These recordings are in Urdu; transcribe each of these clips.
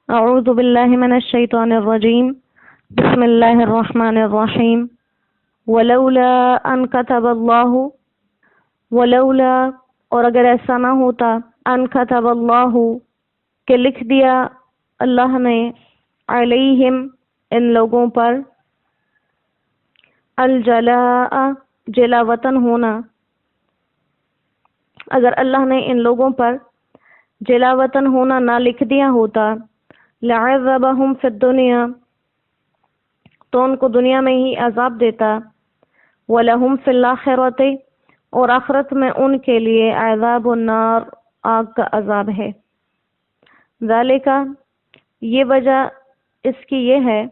أعوذ بالله من الشيطان الرجيم بسم الله الرحمن الرحيم ولولا أن كتب الله ولولا اور اگر ایسا نہ ہوتا ان كتب اللہ کہ لکھ دیا اللہ نے علیہم ان لوگوں پر الجلاء جلا وطن ہونا، اگر اللہ نے ان لوگوں پر جلا وطن ہونا نہ لکھ دیا ہوتا لعذبہم فی الدنیا تو ان کو دنیا میں ہی عذاب دیتا، وَلَهُمْ فِي الْآخِرَةِ اور آخرت میں ان کے لیے عذاب النار آگ کا عذاب ہے۔ ذالک یہ وجہ اس کی یہ ہے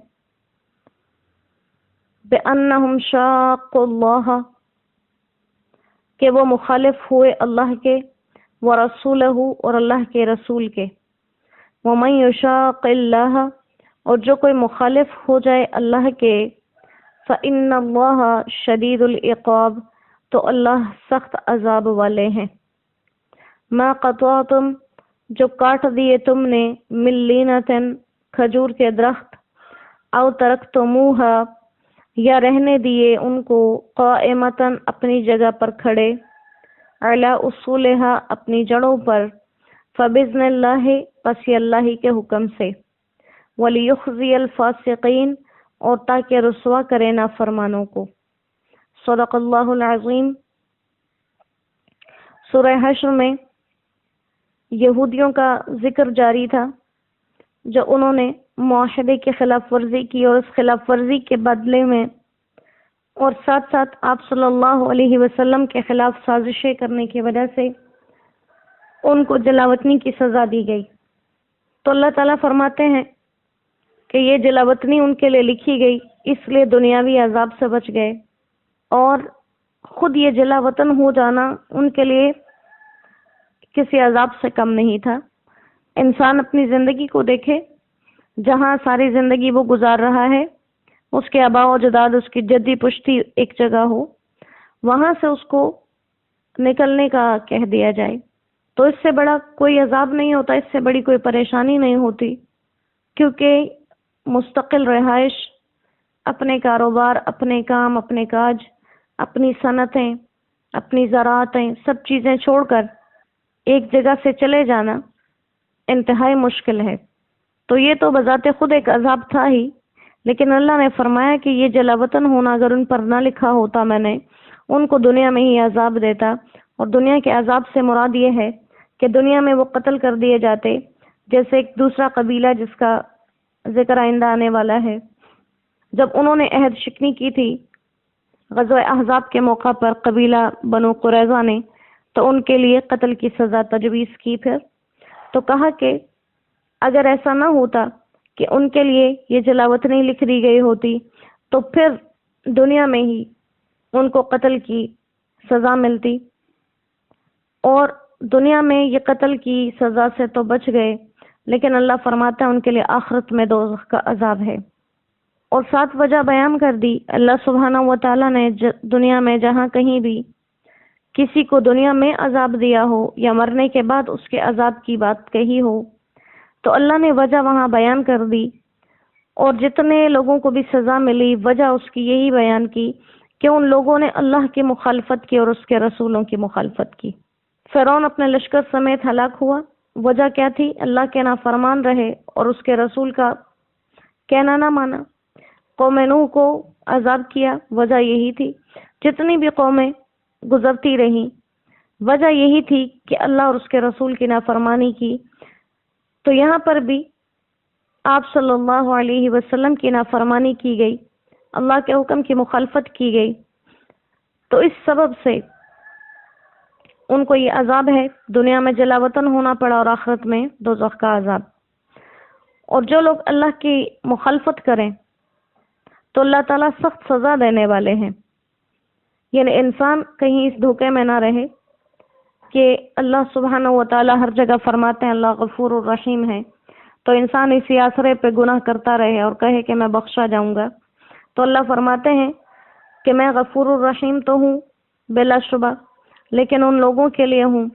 بِأَنَّهُمْ شَاقُّوا اللَّهَ کہ وہ مخالف ہوئے اللہ کے، وَرَسُولَهُ اور اللہ کے رسول کے، وَمَن يُشَاقِ اللَّهَ اور جو کوئی مخالف ہو جائے اللہ کے، فَإِنَّ اللَّهَ شَدِيدُ الْعِقَابِ تو اللہ سخت عذاب والے ہیں۔ ما قطعتم جو کاٹ دیے تم نے من لینۃ کھجور کے درخت، او ترکتموها یا رہنے دیے ان کو قائمۃ اپنی جگہ پر کھڑے، علی اصولها اپنی جڑوں پر، فبإذن اللہ پس یہ اللہ کے حکم سے، ولیخزی الفاسقین اور تاکہ رسوا کرے نافرمانوں کو۔ صدق اللہ العظیم۔ سورہ حشر میں یہودیوں کا ذکر جاری تھا جو انہوں نے معاہدے کی خلاف ورزی کی، اور اس خلاف ورزی کے بدلے میں اور ساتھ ساتھ آپ صلی اللہ علیہ وسلم کے خلاف سازشیں کرنے کی وجہ سے ان کو جلاوطنی کی سزا دی گئی۔ تو اللہ تعالیٰ فرماتے ہیں کہ یہ جلاوطنی ان کے لیے لکھی گئی، اس لیے دنیاوی عذاب سے بچ گئے، اور خود یہ جلاوطن ہو جانا ان کے لیے کسی عذاب سے کم نہیں تھا۔ انسان اپنی زندگی کو دیکھے، جہاں ساری زندگی وہ گزار رہا ہے، اس کے آباء و اجداد، اس کی جدی پشتی ایک جگہ ہو، وہاں سے اس کو نکلنے کا کہہ دیا جائے تو اس سے بڑا کوئی عذاب نہیں ہوتا، اس سے بڑی کوئی پریشانی نہیں ہوتی، کیونکہ مستقل رہائش، اپنے کاروبار، اپنے کام، اپنے کاج، اپنی صنعتیں، اپنی زراعتیں، سب چیزیں چھوڑ کر ایک جگہ سے چلے جانا انتہائی مشکل ہے۔ تو یہ تو بذات خود ایک عذاب تھا ہی، لیکن اللہ نے فرمایا کہ یہ جلاوطن ہونا اگر ان پر نہ لکھا ہوتا میں نے ان کو دنیا میں ہی عذاب دیتا، اور دنیا کے عذاب سے مراد یہ ہے کہ دنیا میں وہ قتل کر دیے جاتے، جیسے ایک دوسرا قبیلہ جس کا ذکر آئندہ آنے والا ہے، جب انہوں نے عہد شکنی کی تھی غزوہ احزاب کے موقع پر قبیلہ بنو قریظہ نے، تو ان کے لیے قتل کی سزا تجویز کی۔ پھر تو کہا کہ اگر ایسا نہ ہوتا کہ ان کے لیے یہ جلاوطنی لکھ دی گئی ہوتی تو پھر دنیا میں ہی ان کو قتل کی سزا ملتی، اور دنیا میں یہ قتل کی سزا سے تو بچ گئے، لیکن اللہ فرماتا ہے ان کے لیے آخرت میں دوزخ کا عذاب ہے۔ اور ساتھ وجہ بیان کر دی اللہ سبحانہ و تعالیٰ نے دنیا میں جہاں کہیں بھی کسی کو دنیا میں عذاب دیا ہو یا مرنے کے بعد اس کے عذاب کی بات کہی ہو تو اللہ نے وجہ وہاں بیان کر دی، اور جتنے لوگوں کو بھی سزا ملی وجہ اس کی یہی بیان کی کہ ان لوگوں نے اللہ کی مخالفت کی اور اس کے رسولوں کی مخالفت کی۔ فرعون اپنے لشکر سمیت ہلاک ہوا، وجہ کیا تھی؟ اللہ کے نافرمان رہے اور اس کے رسول کا کہنا نہ مانا۔ قوم نوح کو عذاب کیا، وجہ یہی تھی۔ جتنی بھی قومیں گزرتی رہیں وجہ یہی تھی کہ اللہ اور اس کے رسول کی نافرمانی کی۔ تو یہاں پر بھی آپ صلی اللہ علیہ وسلم کی نافرمانی کی گئی، اللہ کے حکم کی مخالفت کی گئی، تو اس سبب سے ان کو یہ عذاب ہے، دنیا میں جلاوطن ہونا پڑا اور آخرت میں دوزخ کا عذاب۔ اور جو لوگ اللہ کی مخالفت کریں تو اللہ تعالیٰ سخت سزا دینے والے ہیں۔ یعنی انسان کہیں اس دھوکے میں نہ رہے کہ اللہ سبحانہ و تعالیٰ ہر جگہ فرماتے ہیں اللہ غفور الرحیم ہے، تو انسان اسی آسرے پہ گناہ کرتا رہے اور کہے کہ میں بخشا جاؤں گا۔ تو اللہ فرماتے ہیں کہ میں غفور الرحیم تو ہوں بلا شبہ، لیکن ان لوگوں کے لیے ہوں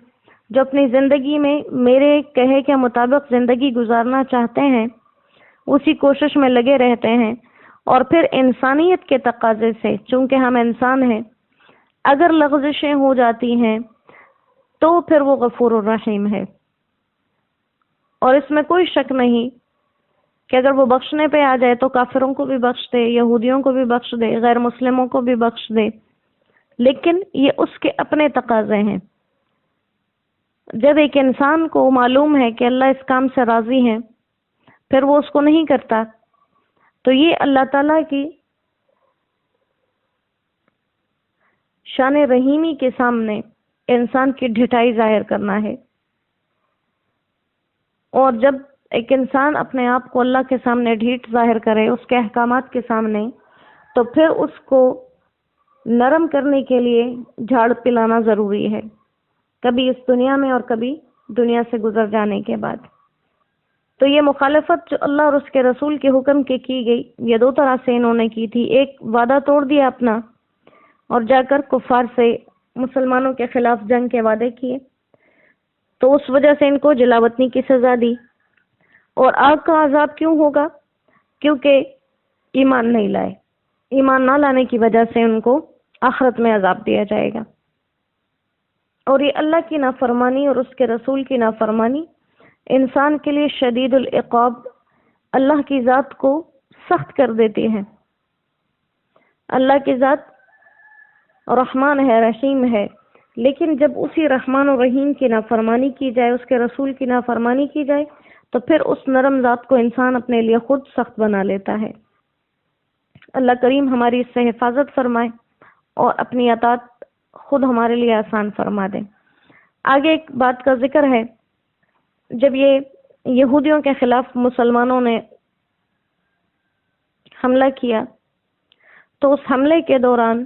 جو اپنی زندگی میں میرے کہے کے مطابق زندگی گزارنا چاہتے ہیں، اسی کوشش میں لگے رہتے ہیں، اور پھر انسانیت کے تقاضے سے، چونکہ ہم انسان ہیں، اگر لغزشیں ہو جاتی ہیں تو پھر وہ غفور الرحیم ہے، اور اس میں کوئی شک نہیں کہ اگر وہ بخشنے پہ آ جائے تو کافروں کو بھی بخش دے، یہودیوں کو بھی بخش دے، غیر مسلموں کو بھی بخش دے، لیکن یہ اس کے اپنے تقاضے ہیں۔ جب ایک انسان کو معلوم ہے کہ اللہ اس کام سے راضی ہے، پھر وہ اس کو نہیں کرتا، تو یہ اللہ تعالیٰ کی شان رحیمی کے سامنے انسان کی ڈھٹائی ظاہر کرنا ہے۔ اور جب ایک انسان اپنے آپ کو اللہ کے سامنے ڈھیٹ ظاہر کرے، اس کے احکامات کے سامنے، تو پھر اس کو نرم کرنے کے لیے جھاڑ پلانا ضروری ہے، کبھی اس دنیا میں اور کبھی دنیا سے گزر جانے کے بعد۔ تو یہ مخالفت جو اللہ اور اس کے رسول کے حکم کی گئی، یہ دو طرح سے انہوں نے کی تھی۔ ایک، وعدہ توڑ دیا اپنا اور جا کر کفار سے مسلمانوں کے خلاف جنگ کے وعدے کیے، تو اس وجہ سے ان کو جلاوطنی کی سزا دی۔ اور آگ کا عذاب کیوں ہوگا؟ کیونکہ ایمان نہیں لائے، ایمان نہ لانے کی وجہ سے ان کو آخرت میں عذاب دیا جائے گا۔ اور یہ اللہ کی نافرمانی اور اس کے رسول کی نافرمانی انسان کے لیے شدید العقاب، اللہ کی ذات کو سخت کر دیتی ہے۔ اللہ کی ذات رحمان ہے، رحیم ہے، لیکن جب اسی رحمان و رحیم کی نافرمانی کی جائے، اس کے رسول کی نافرمانی کی جائے، تو پھر اس نرم ذات کو انسان اپنے لیے خود سخت بنا لیتا ہے۔ اللہ کریم ہماری اس سے حفاظت فرمائے اور اپنی اطاعت خود ہمارے لیے آسان فرما دے۔ آگے ایک بات کا ذکر ہے، جب یہ یہودیوں کے خلاف مسلمانوں نے حملہ کیا تو اس حملے کے دوران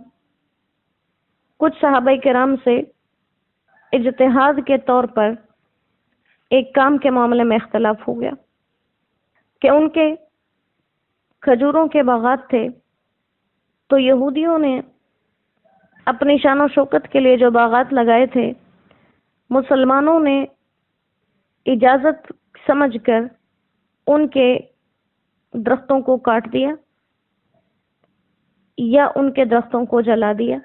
کچھ صحابہ کرام سے اجتہاد کے طور پر ایک کام کے معاملے میں اختلاف ہو گیا کہ ان کے کھجوروں کے باغات تھے، تو یہودیوں نے اپنی شان و شوکت کے لیے جو باغات لگائے تھے، مسلمانوں نے اجازت سمجھ کر ان کے درختوں کو کاٹ دیا یا ان کے درختوں کو جلا دیا،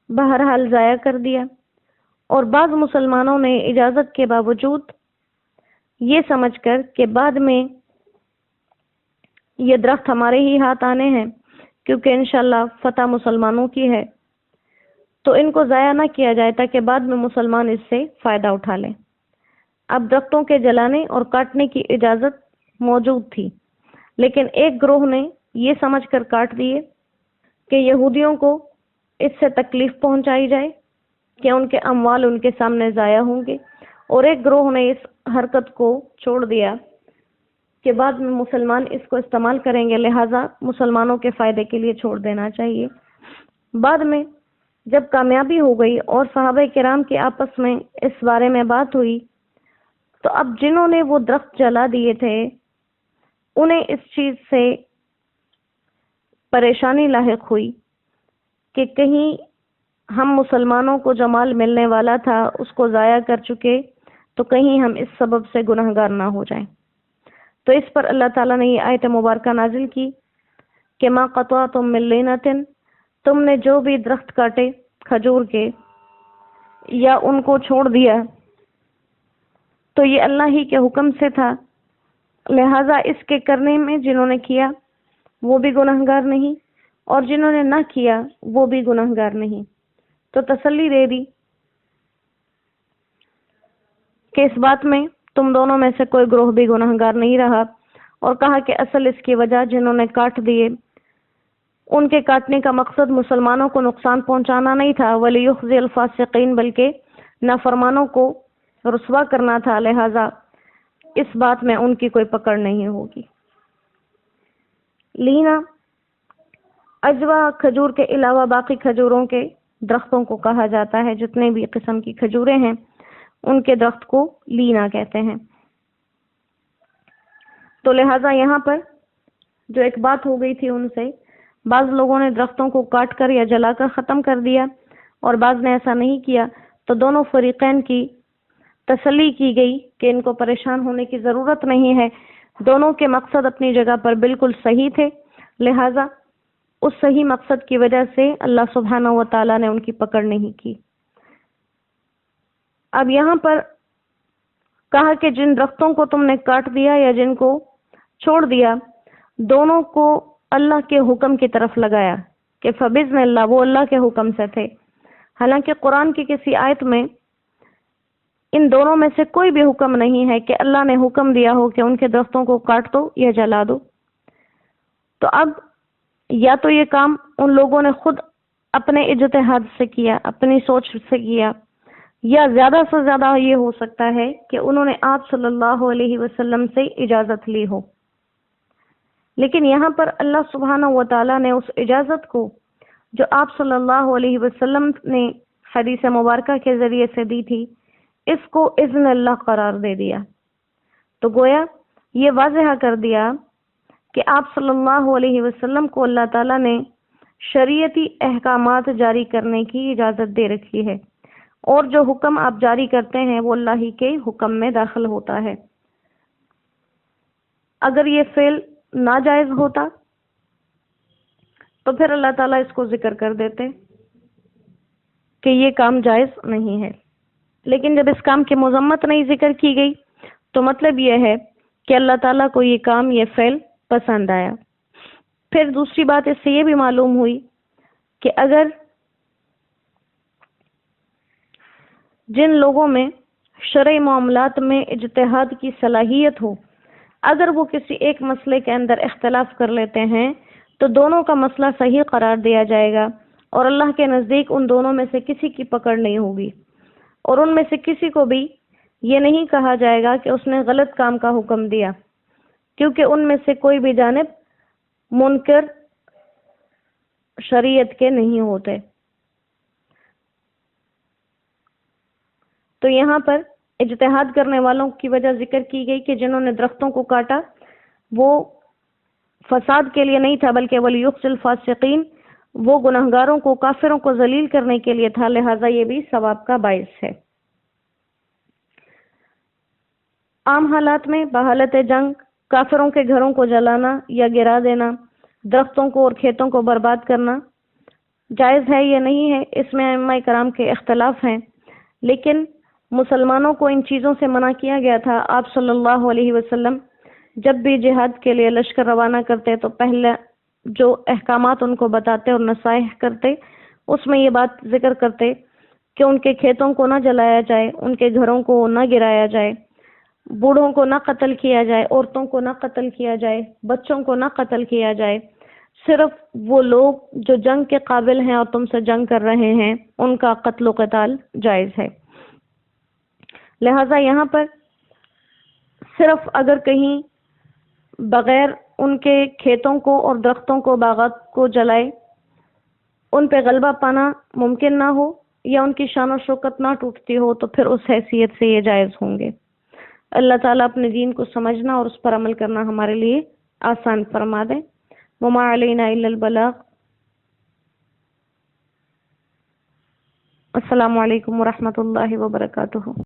بہرحال ضائع کر دیا۔ اور بعض مسلمانوں نے اجازت کے باوجود یہ سمجھ کر کہ بعد میں یہ درخت ہمارے ہی ہاتھ آنے ہیں، کیونکہ انشاءاللہ فتح مسلمانوں کی ہے، تو ان کو ضائع نہ کیا جائے تاکہ بعد میں مسلمان اس سے فائدہ اٹھا لیں۔ اب درختوں کے جلانے اور کاٹنے کی اجازت موجود تھی، لیکن ایک گروہ نے یہ سمجھ کر کاٹ دیے کہ یہودیوں کو اس سے تکلیف پہنچائی جائے کہ ان کے اموال ان کے سامنے ضائع ہوں گے، اور ایک گروہ نے اس حرکت کو چھوڑ دیا کہ بعد میں مسلمان اس کو استعمال کریں گے، لہٰذا مسلمانوں کے فائدے کے لیے چھوڑ دینا چاہیے۔ بعد میں جب کامیابی ہو گئی اور صحابہ کرام کے آپس میں اس بارے میں بات ہوئی، تو اب جنہوں نے وہ درخت جلا دیے تھے انہیں اس چیز سے پریشانی لاحق ہوئی کہ کہیں ہم مسلمانوں کو جو مال ملنے والا تھا اس کو ضائع کر چکے، تو کہیں ہم اس سبب سے گنہگار نہ ہو جائیں۔ تو اس پر اللہ تعالیٰ نے یہ آیت مبارکہ نازل کی کہ ما قطعتم من لینۃ، تم نے جو بھی درخت کاٹے کھجور کے یا ان کو چھوڑ دیا، تو یہ اللہ ہی کے حکم سے تھا، لہٰذا اس کے کرنے میں جنہوں نے کیا وہ بھی گنہگار نہیں، اور جنہوں نے نہ کیا وہ بھی گنہگار نہیں۔ تو تسلی دے دی کہ اس بات میں تم دونوں میں سے کوئی گروہ بھی گنہگار نہیں رہا، اور کہا کہ اصل اس کی وجہ جنہوں نے کاٹ دیے، ان کے کاٹنے کا مقصد مسلمانوں کو نقصان پہنچانا نہیں تھا، وَلِيُخْزِيَ الْفَاسِقِينَ، بلکہ نافرمانوں کو رسوا کرنا تھا، لہٰذا اس بات میں ان کی کوئی پکڑ نہیں ہوگی۔ لینا اجوا کھجور کے علاوہ باقی کھجوروں کے درختوں کو کہا جاتا ہے، جتنے بھی قسم کی کھجوریں ہیں ان کے درخت کو لینا کہتے ہیں۔ تو لہٰذا یہاں پر جو ایک بات ہو گئی تھی ان سے، بعض لوگوں نے درختوں کو کاٹ کر یا جلا کر ختم کر دیا اور بعض نے ایسا نہیں کیا، تو دونوں فریقین کی تسلی کی گئی کہ ان کو پریشان ہونے کی ضرورت نہیں ہے، دونوں کے مقصد اپنی جگہ پر بالکل صحیح تھے، لہٰذا اس صحیح مقصد کی وجہ سے اللہ سبحانہ و تعالیٰ نے ان کی پکڑ نہیں کی۔ اب یہاں پر کہا کہ جن درختوں کو تم نے کاٹ دیا یا جن کو چھوڑ دیا، دونوں کو اللہ کے حکم کی طرف لگایا کہ فبِإِذْنِ اللہ، وہ اللہ کے حکم سے تھے۔ حالانکہ قرآن کی کسی آیت میں ان دونوں میں سے کوئی بھی حکم نہیں ہے کہ اللہ نے حکم دیا ہو کہ ان کے درختوں کو کاٹ دو یا جلا دو۔ تو اب یا تو یہ کام ان لوگوں نے خود اپنے اجتہاد سے کیا، اپنی سوچ سے کیا، یا زیادہ سے زیادہ یہ ہو سکتا ہے کہ انہوں نے آپ صلی اللہ علیہ وسلم سے اجازت لی ہو۔ لیکن یہاں پر اللہ سبحانہ و تعالیٰ نے اس اجازت کو جو آپ صلی اللہ علیہ وسلم نے حدیث مبارکہ کے ذریعے سے دی تھی، اس کو اذن اللہ قرار دے دیا۔ تو گویا یہ واضح کر دیا کہ آپ صلی اللہ علیہ وسلم کو اللہ تعالیٰ نے شریعتی احکامات جاری کرنے کی اجازت دے رکھی ہے، اور جو حکم آپ جاری کرتے ہیں وہ اللہ ہی کے حکم میں داخل ہوتا ہے۔ اگر یہ فعل ناجائز ہوتا تو پھر اللہ تعالیٰ اس کو ذکر کر دیتے کہ یہ کام جائز نہیں ہے، لیکن جب اس کام کی مذمت نہیں ذکر کی گئی تو مطلب یہ ہے کہ اللہ تعالیٰ کو یہ کام، یہ فعل پسند آیا۔ پھر دوسری بات اس سے یہ بھی معلوم ہوئی کہ اگر جن لوگوں میں شرعی معاملات میں اجتہاد کی صلاحیت ہو، اگر وہ کسی ایک مسئلے کے اندر اختلاف کر لیتے ہیں تو دونوں کا مسئلہ صحیح قرار دیا جائے گا، اور اللہ کے نزدیک ان دونوں میں سے کسی کی پکڑ نہیں ہوگی، اور ان میں سے کسی کو بھی یہ نہیں کہا جائے گا کہ اس نے غلط کام کا حکم دیا، کیونکہ ان میں سے کوئی بھی جانب منکر شریعت کے نہیں ہوتے۔ تو یہاں پر اجتہاد کرنے والوں کی وجہ ذکر کی گئی کہ جنہوں نے درختوں کو کاٹا وہ فساد کے لیے نہیں تھا، بلکہ وَلِيُخْزِ الْفَاسِقِينَ، وہ گناہگاروں کو، کافروں کو ذلیل کرنے کے لیے تھا، لہٰذا یہ بھی ثواب کا باعث ہے۔ عام حالات میں بحالت جنگ کافروں کے گھروں کو جلانا یا گرا دینا، درختوں کو اور کھیتوں کو برباد کرنا جائز ہے یا نہیں ہے، اس میں ائمہ کرام کے اختلاف ہیں، لیکن مسلمانوں کو ان چیزوں سے منع کیا گیا تھا۔ آپ صلی اللہ علیہ وسلم جب بھی جہاد کے لیے لشکر روانہ کرتے تو پہلے جو احکامات ان کو بتاتے اور نصائح کرتے، اس میں یہ بات ذکر کرتے کہ ان کے کھیتوں کو نہ جلایا جائے، ان کے گھروں کو نہ گرایا جائے، بوڑھوں کو نہ قتل کیا جائے، عورتوں کو نہ قتل کیا جائے، بچوں کو نہ قتل کیا جائے، صرف وہ لوگ جو جنگ کے قابل ہیں اور تم سے جنگ کر رہے ہیں ان کا قتل و قتال جائز ہے۔ لہٰذا یہاں پر صرف اگر کہیں بغیر ان کے کھیتوں کو اور درختوں کو، باغات کو جلائے، ان پہ غلبہ پانا ممکن نہ ہو یا ان کی شان و شوکت نہ ٹوٹتی ہو تو پھر اس حیثیت سے یہ جائز ہوں گے۔ اللہ تعالیٰ اپنے دین کو سمجھنا اور اس پر عمل کرنا ہمارے لیے آسان فرما دے۔ وما علینا الا البلاغ۔ السلام علیکم ورحمۃ اللہ وبرکاتہ۔